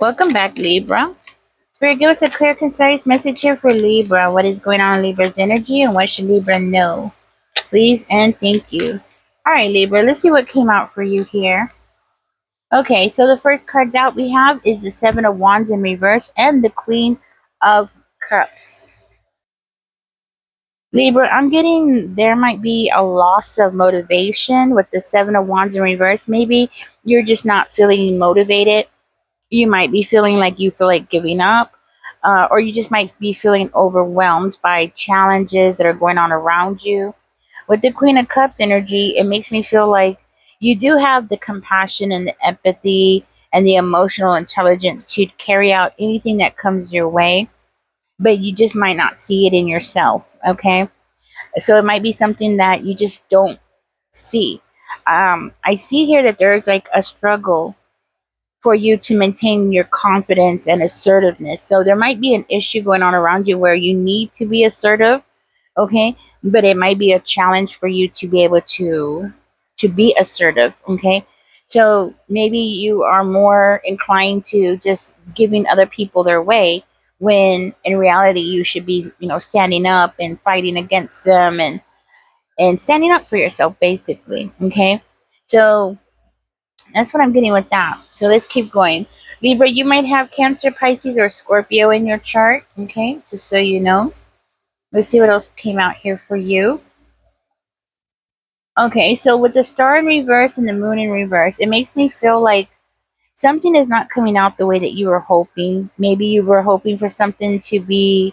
Welcome back, Libra. Spirit, give us a clear, concise message here for Libra. What is going on in Libra's energy and what should Libra know? Please and thank you. All right, Libra, let's see what came out for you here. Okay, so the first cards out we have is the Seven of Wands in reverse and the Queen of Cups. Libra, I'm getting there might be a loss of motivation with the Seven of Wands in reverse. Maybe you're just not feeling motivated. You might be feeling like you feel like giving up, or you just might be feeling overwhelmed by challenges that are going on around you. With the Queen of Cups energy, it makes me feel like you do have the compassion and the empathy and the emotional intelligence to carry out anything that comes your way, but you just might not see it in yourself. Okay. So it might be something that you just don't see. I see here that there's like a struggle for you to maintain your confidence and assertiveness. So there might be an issue going on around you where you need to be assertive, okay? But it might be a challenge for you to be able to be assertive, okay? So maybe you are more inclined to just giving other people their way when in reality you should be, standing up and fighting against them and standing up for yourself basically, okay? So that's what I'm getting with that. So let's keep going. Libra, you might have Cancer, Pisces, or Scorpio in your chart. Okay, just so you know. Let's see what else came out here for you. Okay, so with the star in reverse and the moon in reverse, it makes me feel like something is not coming out the way that you were hoping. Maybe you were hoping for something to be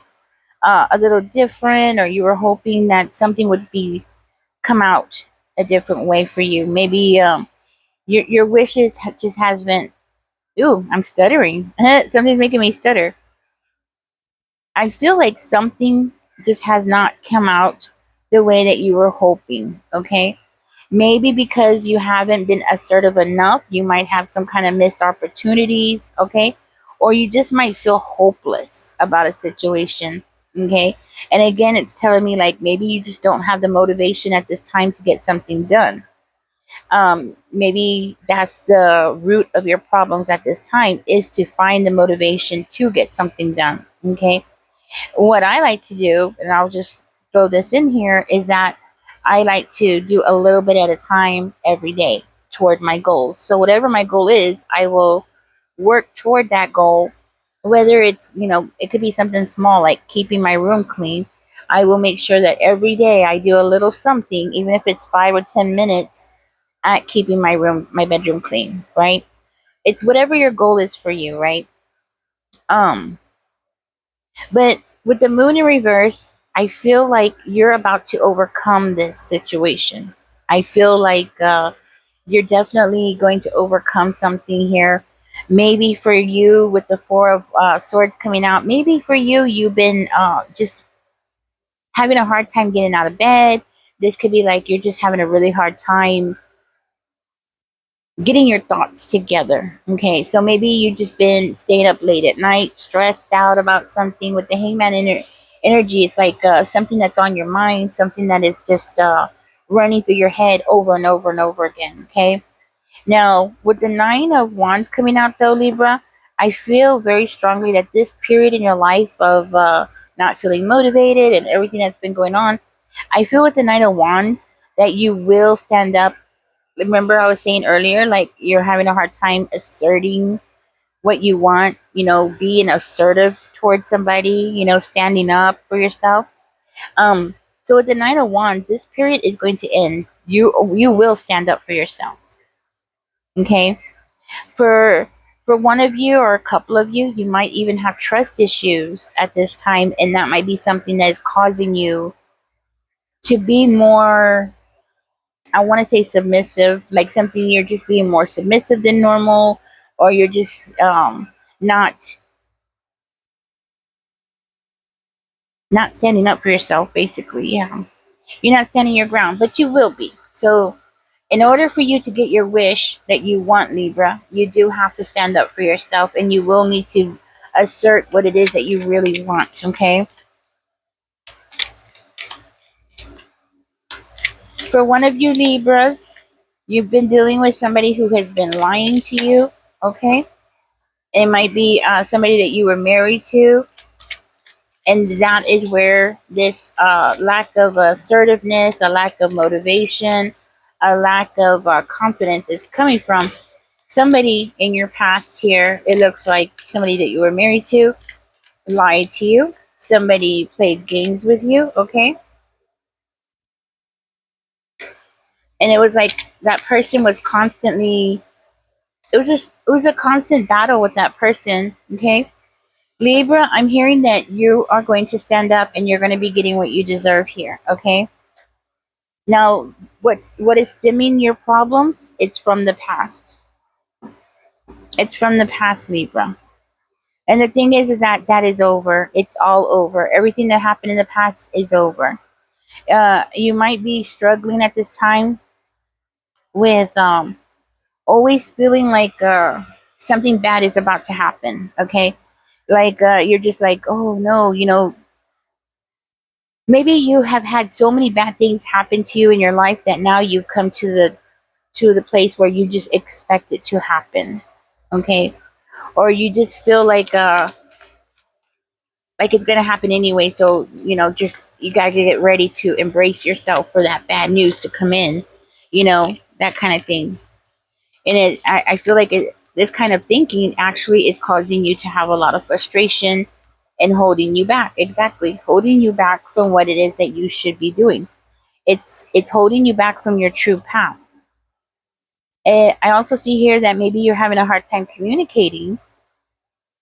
a little different, or you were hoping that something would be come out a different way for you. Maybe your wishes just hasn't. Ooh, I'm stuttering. Something's making me stutter. I feel like something just has not come out the way that you were hoping, okay? Maybe because you haven't been assertive enough, you might have some kind of missed opportunities, okay? Or you just might feel hopeless about a situation, okay? And again, it's telling me like maybe you just don't have the motivation at this time to get something done. Maybe that's the root of your problems at this time is to find the motivation to get something done, okay? What I like to do, and I'll just throw this in here, is that I like to do a little bit at a time every day toward my goals. So whatever my goal is, I will work toward that goal. Whether it's, it could be something small like keeping my room clean. I will make sure that every day I do a little something, even if it's 5 or 10 minutes, at keeping my bedroom clean, right? It's whatever your goal is for you, right? Um, But with the moon in reverse, I feel like you're about to overcome this situation. I feel like you're definitely going to overcome something here. Maybe for you, with the Four of Swords coming out, maybe for you, you've been just having a hard time getting out of bed. This could be like you're just having a really hard time getting your thoughts together. Okay, so maybe you've just been staying up late at night, stressed out about something. With the hangman energy, it's like something that's on your mind, something that is just running through your head over and over and over again. Okay, now with the Nine of Wands coming out though, Libra, I feel very strongly that this period in your life of not feeling motivated and everything that's been going on, I feel with the Nine of Wands that you will stand up. Remember I was saying earlier, like you're having a hard time asserting what you want, being assertive towards somebody, standing up for yourself. Um, so with the Nine of Wands, this period is going to end. You will stand up for yourself. Okay? For one of you or a couple of you, you might even have trust issues at this time, and that might be something that is causing you to be more, I want to say submissive, like something you're just being more submissive than normal, or you're just not not standing up for yourself. Basically, yeah, you're not standing your ground, but you will be. So, in order for you to get your wish that you want, Libra, you do have to stand up for yourself, and you will need to assert what it is that you really want. Okay. For one of you Libras, you've been dealing with somebody who has been lying to you. Okay. It might be somebody that you were married to, and that is where this lack of assertiveness, a lack of motivation, a lack of confidence is coming from. Somebody in your past here, it looks like somebody that you were married to lied to you. Somebody played games with you, okay? And it was like that person was constantly, it was a constant battle with that person, okay? Libra, I'm hearing that you are going to stand up and you're going to be getting what you deserve here, okay? Now, what is stemming your problems? It's from the past. It's from the past, Libra. And the thing is that that is over. It's all over. Everything that happened in the past is over. You might be struggling at this time with always feeling like something bad is about to happen. Okay, like you're just like, oh no, you know, maybe you have had so many bad things happen to you in your life that now you've come to the place where you just expect it to happen. Okay, or you just feel like it's gonna happen anyway. So you know, just you gotta get ready to embrace yourself for that bad news to come in. You know, that kind of thing. And I feel like this kind of thinking actually is causing you to have a lot of frustration and holding you back. Exactly, holding you back from what it is that you should be doing. It's holding you back from your true path. And I also see here that maybe you're having a hard time communicating.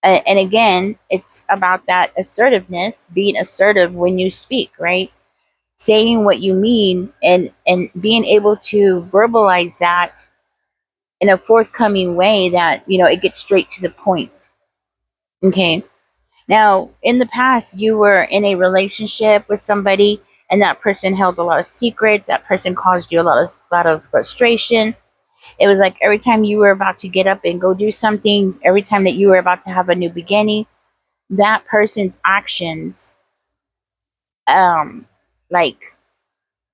And again, it's about that assertiveness, being assertive when you speak, right? Saying what you mean and being able to verbalize that in a forthcoming way that, you know, it gets straight to the point. Okay. Now, in the past, you were in a relationship with somebody and that person held a lot of secrets. That person caused you a lot of frustration. It was like every time you were about to get up and go do something, every time that you were about to have a new beginning, that person's actions um like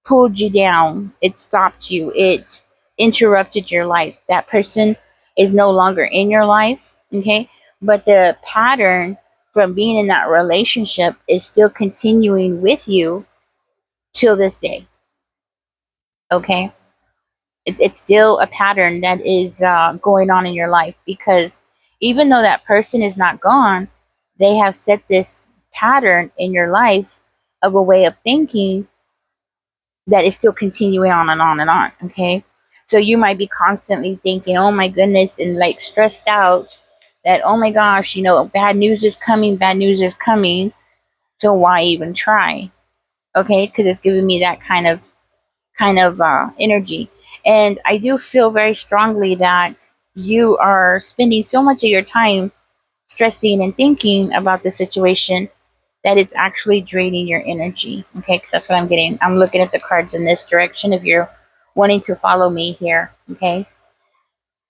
pulled you down, it stopped you, it interrupted your life. That person is no longer in your life, okay? But the pattern from being in that relationship is still continuing with you till this day, okay? It's still a pattern that is going on in your life because even though that person is not gone, they have set this pattern in your life of a way of thinking that is still continuing on and on and on. Okay. So you might be constantly thinking, oh my goodness, and like stressed out that, oh my gosh, you know, bad news is coming, bad news is coming. So why even try? Okay. Because it's giving me that kind of energy. And I do feel very strongly that you are spending so much of your time stressing and thinking about the situation that it's actually draining your energy. Okay, because that's what I'm getting. I'm looking at the cards in this direction if you're wanting to follow me here. Okay,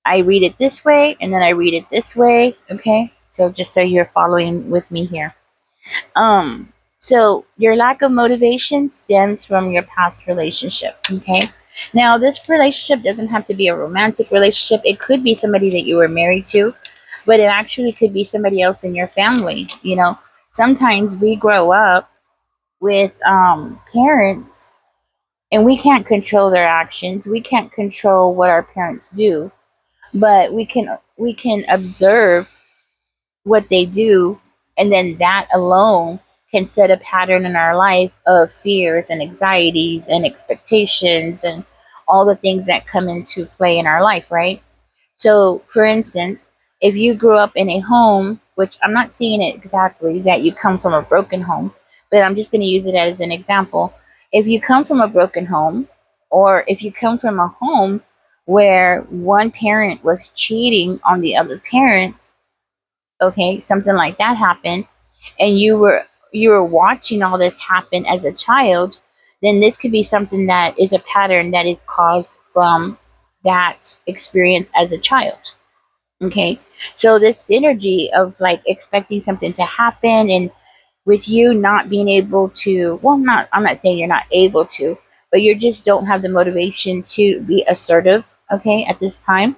I read it this way and then I read it this way. Okay, so just so you're following with me here. Um, so your lack of motivation stems from your past relationship. Okay, now this relationship doesn't have to be a romantic relationship, it could be somebody that you were married to, but it actually could be somebody else in your family. You know, sometimes we grow up with parents and we can't control their actions, we can't control what our parents do, but we can observe what they do, and then that alone can set a pattern in our life of fears and anxieties and expectations and all the things that come into play in our life, right? So, for instance, if you grew up in a home, which I'm not seeing it exactly that you come from a broken home, but I'm just going to use it as an example. If you come from a broken home, or if you come from a home where one parent was cheating on the other parent, okay, something like that happened, and you were watching all this happen as a child, then this could be something that is a pattern that is caused from that experience as a child. Okay. So this synergy of like expecting something to happen and with you not being able to, well, not, I'm not saying you're not able to, but you just don't have the motivation to be assertive, okay, at this time.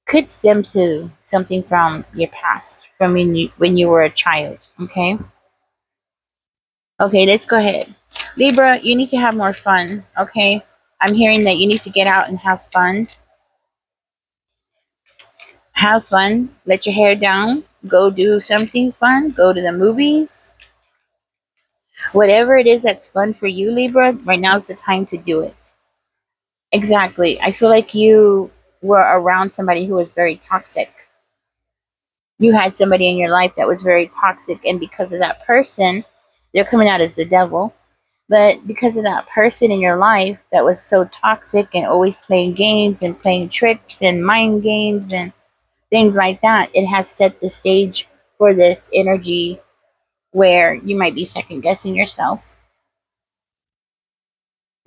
could stem to something from your past, from when you were a child. Okay. Okay, let's go ahead. Libra, you need to have more fun. Okay. I'm hearing that you need to get out and have fun. Have fun. Let your hair down. Go do something fun. Go to the movies. Whatever it is that's fun for you, Libra, right now is the time to do it. Exactly. I feel like you were around somebody who was very toxic. You had somebody in your life that was very toxic, and because of that person, they're coming out as the devil. But because of that person in your life that was so toxic and always playing games and playing tricks and mind games and things like that, it has set the stage for this energy where you might be second guessing yourself,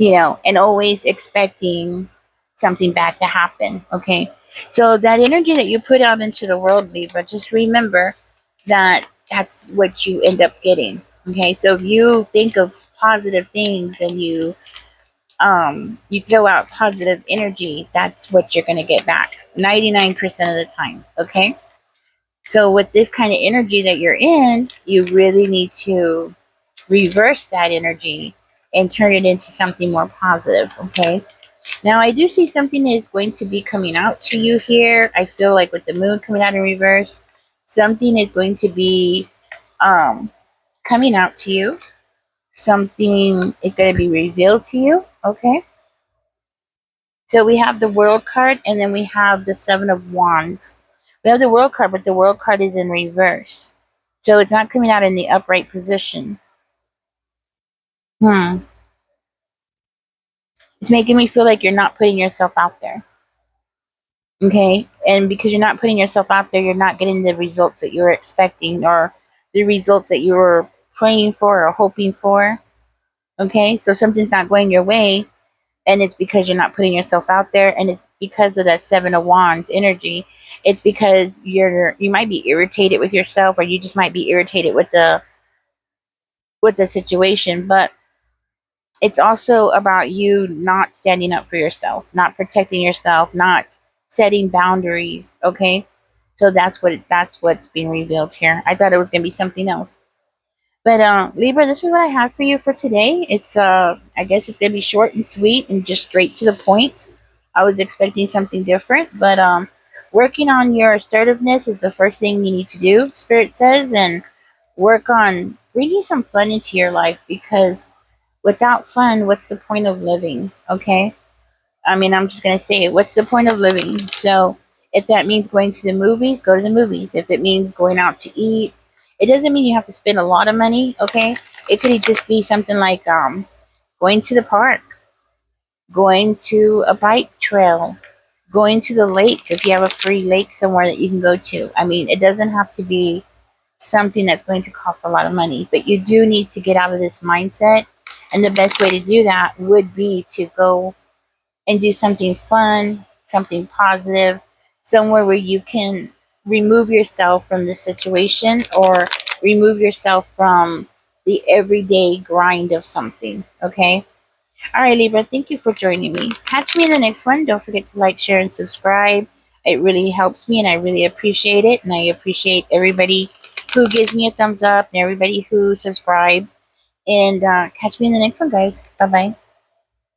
and always expecting something bad to happen. Okay. So that energy that you put out into the world, Libra, just remember that that's what you end up getting. Okay. So if you think of positive things and you throw out positive energy, that's what you're going to get back 99% of the time. Okay. So with this kind of energy that you're in, you really need to reverse that energy and turn it into something more positive. Okay. Now I do see something is going to be coming out to you here. I feel like with the moon coming out in reverse, something is going to be um, coming out to you. Something is going to be revealed to you. Okay. So we have the World card, and then we have the Seven of Wands. We have the World card, but the World card is in reverse. So it's not coming out in the upright position. Hmm. It's making me feel like you're not putting yourself out there. Okay. And because you're not putting yourself out there, you're not getting the results that you were expecting or the results that you were praying for or hoping for. Okay. So something's not going your way, and it's because you're not putting yourself out there, and it's because of that Seven of Wands energy. It's because you might be irritated with yourself, or you just might be irritated with the situation. But it's also about you not standing up for yourself, not protecting yourself, not setting boundaries. Okay. So that's what's being revealed here. I thought it was gonna be something else. But Libra, this is what I have for you for today. It's I guess it's gonna be short and sweet and just straight to the point. I was expecting something different, but working on your assertiveness is the first thing you need to do, Spirit says, and work on bringing some fun into your life, because without fun, what's the point of living? Okay. I mean, I'm just going to say it. What's the point of living? So, if that means going to the movies, go to the movies. If it means going out to eat, it doesn't mean you have to spend a lot of money, okay? It could just be something like going to the park, going to a bike trail, going to the lake if you have a free lake somewhere that you can go to. I mean, it doesn't have to be something that's going to cost a lot of money, but you do need to get out of this mindset. And the best way to do that would be to go and do something fun, something positive, somewhere where you can remove yourself from the situation or remove yourself from the everyday grind of something. Okay. All right, Libra, thank you for joining me. Catch me in the next one. Don't forget to like, share, and subscribe. It really helps me, and I really appreciate it. And I appreciate everybody who gives me a thumbs up and everybody who subscribed. And catch me in the next one, guys. Bye bye.